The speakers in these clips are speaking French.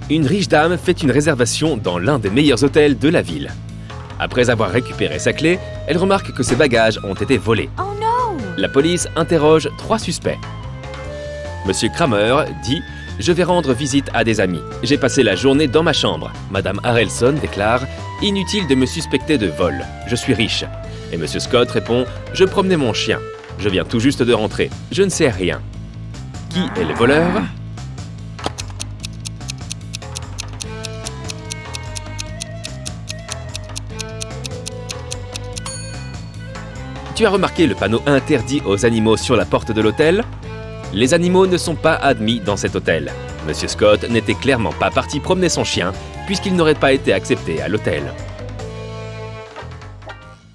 Une riche dame fait une réservation dans l'un des meilleurs hôtels de la ville. Après avoir récupéré sa clé, elle remarque que ses bagages ont été volés. Oh non! La police interroge 3 suspects. Monsieur Kramer dit « Je vais rendre visite à des amis. J'ai passé la journée dans ma chambre. » Madame Harrelson déclare « Inutile de me suspecter de vol. Je suis riche. » Et Monsieur Scott répond « Je promenais mon chien. Je viens tout juste de rentrer. Je ne sais rien. » Qui est le voleur ? Tu as remarqué le panneau interdit aux animaux sur la porte de l'hôtel ? Les animaux ne sont pas admis dans cet hôtel. Monsieur Scott n'était clairement pas parti promener son chien puisqu'il n'aurait pas été accepté à l'hôtel.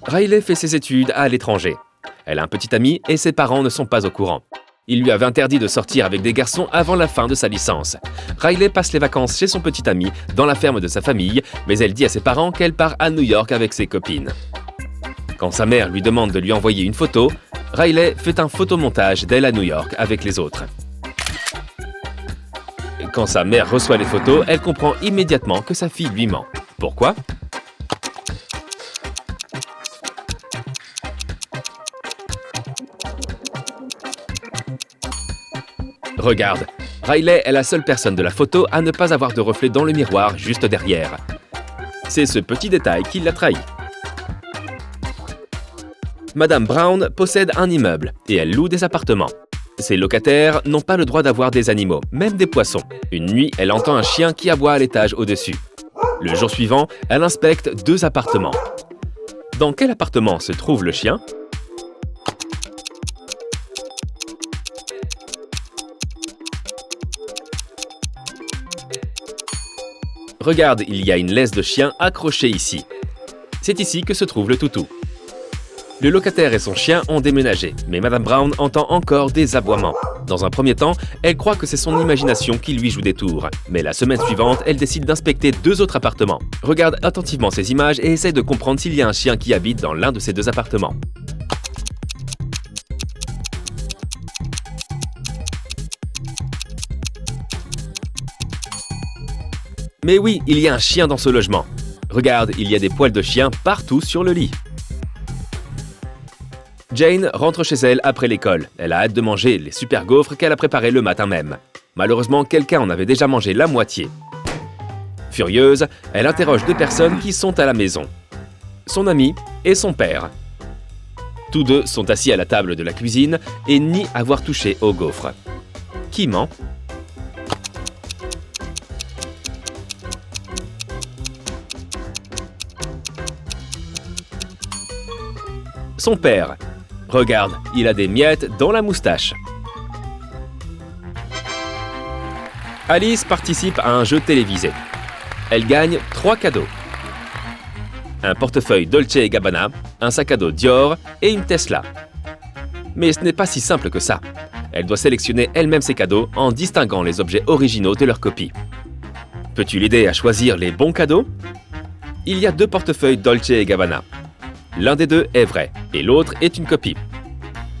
Riley fait ses études à l'étranger. Elle a un petit ami et ses parents ne sont pas au courant. Il lui avait interdit de sortir avec des garçons avant la fin de sa licence. Riley passe les vacances chez son petit ami dans la ferme de sa famille, mais elle dit à ses parents qu'elle part à New York avec ses copines. Quand sa mère lui demande de lui envoyer une photo, Riley fait un photomontage d'elle à New York avec les autres. Quand sa mère reçoit les photos, elle comprend immédiatement que sa fille lui ment. Pourquoi ? Regarde, Riley est la seule personne de la photo à ne pas avoir de reflet dans le miroir juste derrière. C'est ce petit détail qui l'a trahi. Madame Brown possède un immeuble et elle loue des appartements. Ses locataires n'ont pas le droit d'avoir des animaux, même des poissons. Une nuit, elle entend un chien qui aboie à l'étage au-dessus. Le jour suivant, elle inspecte 2 appartements. Dans quel appartement se trouve le chien ? Regarde, il y a une laisse de chien accrochée ici. C'est ici que se trouve le toutou. Le locataire et son chien ont déménagé, mais Madame Brown entend encore des aboiements. Dans un premier temps, elle croit que c'est son imagination qui lui joue des tours. Mais la semaine suivante, elle décide d'inspecter 2 autres appartements. Regarde attentivement ces images et essaie de comprendre s'il y a un chien qui habite dans l'un de ces 2 appartements. Mais oui, il y a un chien dans ce logement. Regarde, il y a des poils de chien partout sur le lit. Jane rentre chez elle après l'école. Elle a hâte de manger les super gaufres qu'elle a préparés le matin même. Malheureusement, quelqu'un en avait déjà mangé la moitié. Furieuse, elle interroge 2 personnes qui sont à la maison. Son ami et son père. Tous 2 sont assis à la table de la cuisine et nient avoir touché aux gaufres. Qui ment ? Son père. Regarde, il a des miettes dans la moustache. Alice participe à un jeu télévisé. Elle gagne 3 cadeaux. Un portefeuille Dolce & Gabbana, un sac à dos Dior et une Tesla. Mais ce n'est pas si simple que ça. Elle doit sélectionner elle-même ses cadeaux en distinguant les objets originaux de leur copie. Peux-tu l'aider à choisir les bons cadeaux ? Il y a 2 portefeuilles Dolce & Gabbana. L'un des 2 est vrai et l'autre est une copie.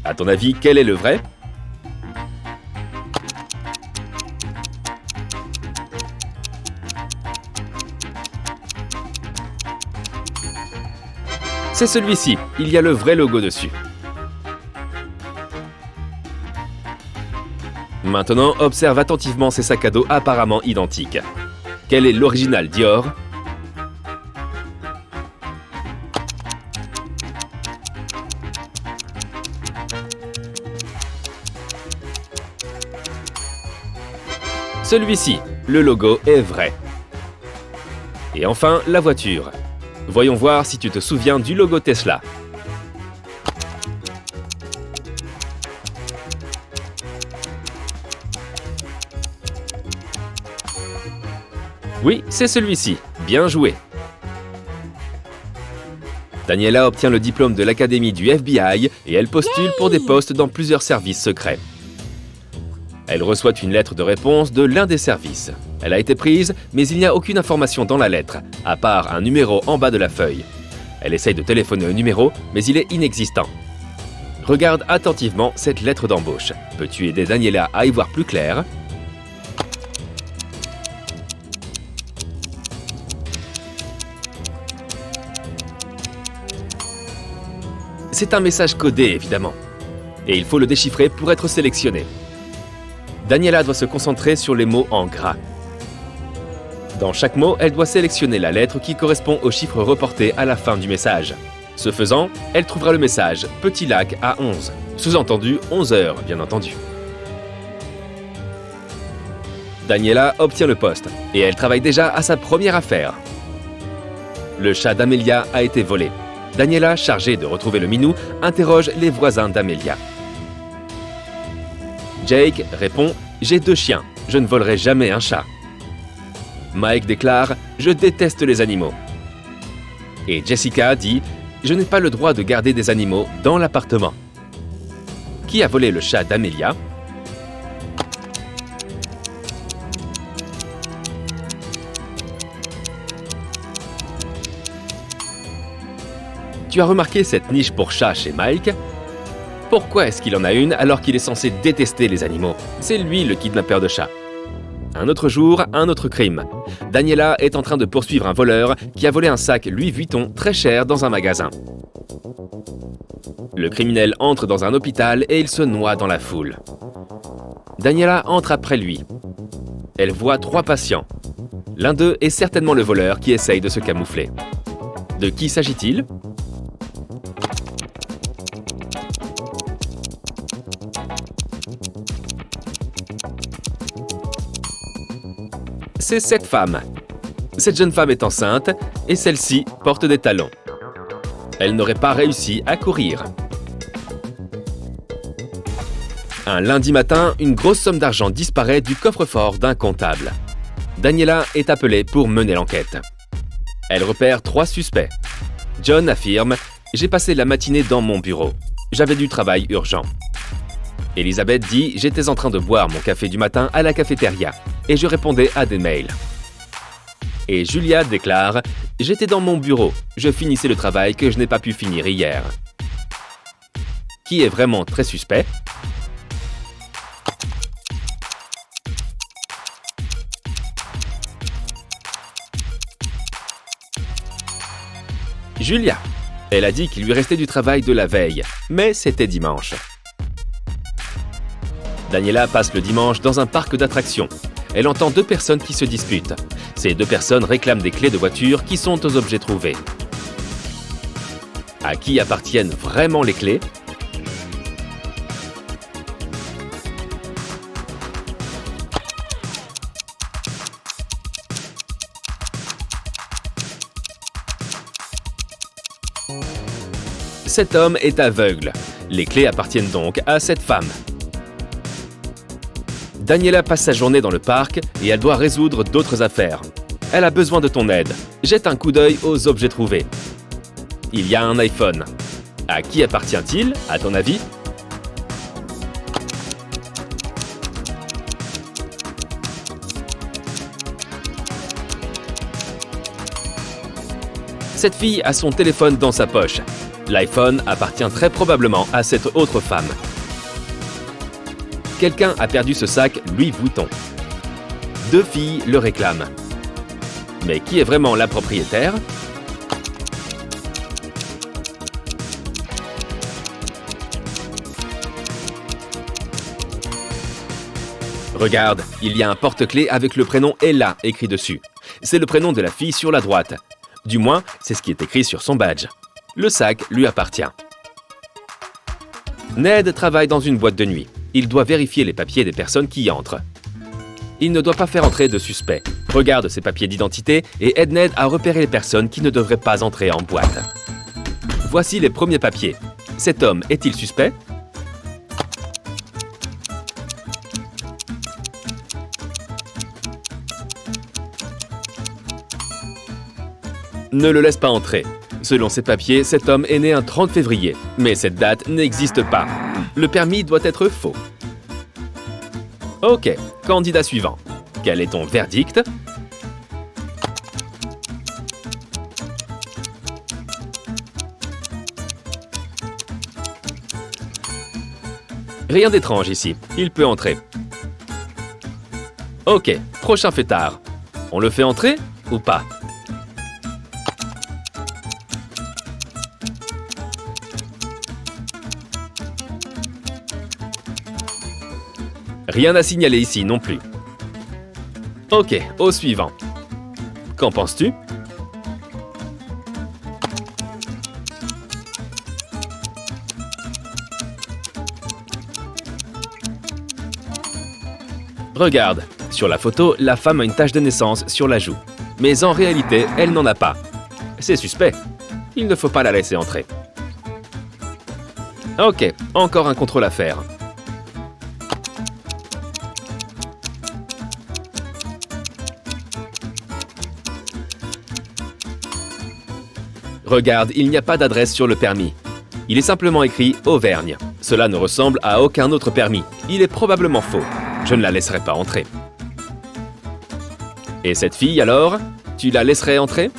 À ton avis, quel est le vrai ? C'est celui-ci, il y a le vrai logo dessus. Maintenant, observe attentivement ces sacs à dos apparemment identiques. Quel est l'original Dior ? Celui-ci, le logo est vrai. Et enfin, la voiture. Voyons voir si tu te souviens du logo Tesla. Oui, c'est celui-ci. Bien joué. Daniela obtient le diplôme de l'académie du FBI et elle postule pour des postes dans plusieurs services secrets. Elle reçoit une lettre de réponse de l'un des services. Elle a été prise, mais il n'y a aucune information dans la lettre, à part un numéro en bas de la feuille. Elle essaye de téléphoner au numéro, mais il est inexistant. Regarde attentivement cette lettre d'embauche. Peux-tu aider Daniela à y voir plus clair ? C'est un message codé, évidemment. Et il faut le déchiffrer pour être sélectionné. Daniela doit se concentrer sur les mots en gras. Dans chaque mot, elle doit sélectionner la lettre qui correspond au chiffre reporté à la fin du message. Ce faisant, elle trouvera le message « Petit lac à 11 ». Sous-entendu 11 heures, bien entendu. Daniela obtient le poste et elle travaille déjà à sa première affaire. Le chat d'Amelia a été volé. Daniela, chargée de retrouver le minou, interroge les voisins d'Amelia. Jake répond « J'ai 2 chiens, je ne volerai jamais un chat ». Mike déclare « Je déteste les animaux ». Et Jessica dit « Je n'ai pas le droit de garder des animaux dans l'appartement ». Qui a volé le chat d'Amelia? Tu as remarqué cette niche pour chat chez Mike? Pourquoi est-ce qu'il en a une alors qu'il est censé détester les animaux? C'est lui le kidnappeur de chats. Un autre jour, un autre crime. Daniela est en train de poursuivre un voleur qui a volé un sac Louis Vuitton très cher dans un magasin. Le criminel entre dans un hôpital et il se noie dans la foule. Daniela entre après lui. Elle voit 3 patients. L'un d'eux est certainement le voleur qui essaye de se camoufler. De qui s'agit-il? C'est cette femme. Cette jeune femme est enceinte et celle-ci porte des talons. Elle n'aurait pas réussi à courir. Un lundi matin, une grosse somme d'argent disparaît du coffre-fort d'un comptable. Daniela est appelée pour mener l'enquête. Elle repère 3 suspects. John affirme « J'ai passé la matinée dans mon bureau. J'avais du travail urgent. » Elisabeth dit « J'étais en train de boire mon café du matin à la cafétéria et je répondais à des mails. » Et Julia déclare « J'étais dans mon bureau. Je finissais le travail que je n'ai pas pu finir hier. » Qui est vraiment très suspect? Julia. Elle a dit qu'il lui restait du travail de la veille, mais c'était dimanche. Daniela passe le dimanche dans un parc d'attractions. Elle entend 2 personnes qui se disputent. Ces 2 personnes réclament des clés de voiture qui sont aux objets trouvés. À qui appartiennent vraiment les clés? Cet homme est aveugle. Les clés appartiennent donc à cette femme. Daniela passe sa journée dans le parc et elle doit résoudre d'autres affaires. Elle a besoin de ton aide. Jette un coup d'œil aux objets trouvés. Il y a un iPhone. À qui appartient-il, à ton avis? Cette fille a son téléphone dans sa poche. L'iPhone appartient très probablement à cette autre femme. Quelqu'un a perdu ce sac Louis Vuitton. 2 filles le réclament. Mais qui est vraiment la propriétaire? Regarde, il y a un porte-clés avec le prénom Ella écrit dessus. C'est le prénom de la fille sur la droite. Du moins, c'est ce qui est écrit sur son badge. Le sac lui appartient. Ned travaille dans une boîte de nuit. Il doit vérifier les papiers des personnes qui y entrent. Il ne doit pas faire entrer de suspects. Regarde ses papiers d'identité et aide Ned à repérer les personnes qui ne devraient pas entrer en boîte. Voici les premiers papiers. Cet homme est-il suspect? Ne le laisse pas entrer. Selon ces papiers, cet homme est né un 30 février, mais cette date n'existe pas. Le permis doit être faux. Ok, candidat suivant. Quel est ton verdict? Rien d'étrange ici, il peut entrer. Ok, prochain fêtard. On le fait entrer ou pas? Rien à signaler ici non plus. Ok, au suivant. Qu'en penses-tu? Regarde, sur la photo, la femme a une tache de naissance sur la joue. Mais en réalité, elle n'en a pas. C'est suspect. Il ne faut pas la laisser entrer. Ok, encore un contrôle à faire. Regarde, il n'y a pas d'adresse sur le permis. Il est simplement écrit Auvergne. Cela ne ressemble à aucun autre permis. Il est probablement faux. Je ne la laisserai pas entrer. Et cette fille alors? Tu la laisserais entrer?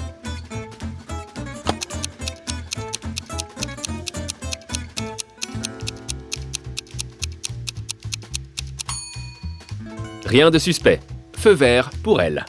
Rien de suspect. Feu vert pour elle.